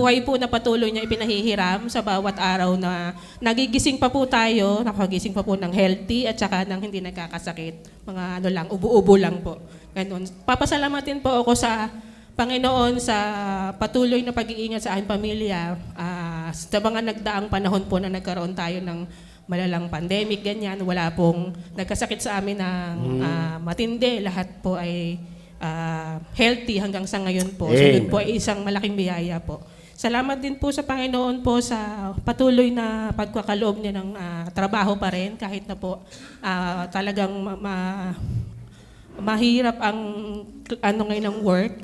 buhay po na patuloy niya ipinahihiram sa bawat araw na nagigising pa po tayo, nakagising pa po ng healthy at saka ng hindi nagkakasakit. Mga ano lang, ubo-ubo lang po. Ganun. Papasalamatin po ako sa Panginoon sa patuloy na pag-iingat sa aking pamilya. Sa mga nagdaang panahon po na nagkaroon tayo ng malalang pandemic, ganyan, wala pong nagkasakit sa amin ng matindi. Lahat po ay healthy hanggang sa ngayon po. So yun po ay isang malaking biyaya po. Salamat din po sa Panginoon po sa patuloy na pagkakaloob niya ng trabaho pa rin kahit na po talagang mahirap ang ano ngayon ng work.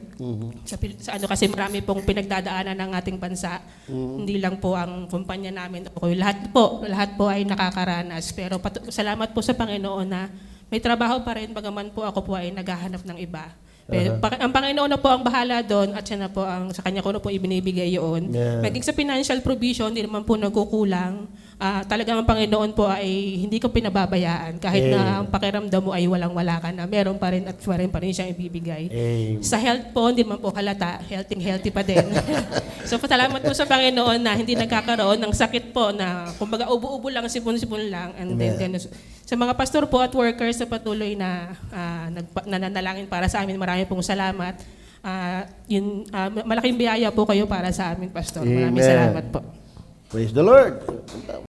Sa ano kasi marami pong pinagdadaanan ng ating bansa. Hindi lang po ang kumpanya namin. Lahat po ay nakakaranas. Pero salamat po sa Panginoon na may trabaho pa rin bagaman po ako po ay naghahanap ng iba. Pero ang Panginoon na po ang bahala doon at siya na po ang sa kanya ko na po ibinibigay yun. Maging sa financial provision, hindi naman po nagkukulang. Talagang ang Panginoon po ay hindi ko pinababayaan. Kahit na ang pakiramdam mo ay walang-wala ka na, meron pa rin at pa rin siyang ibibigay. Sa health po, hindi naman po halata. Healthy pa din. So salamat po sa Panginoon na hindi nagkakaroon ng sakit po na kumbaga ubo-ubo lang, sipon-sipon lang. And then sa mga pastor po at workers na patuloy na nananalangin para sa amin, maraming pong salamat. Malaking biyaya po kayo para sa amin, Pastor. Maraming salamat po. Praise the Lord.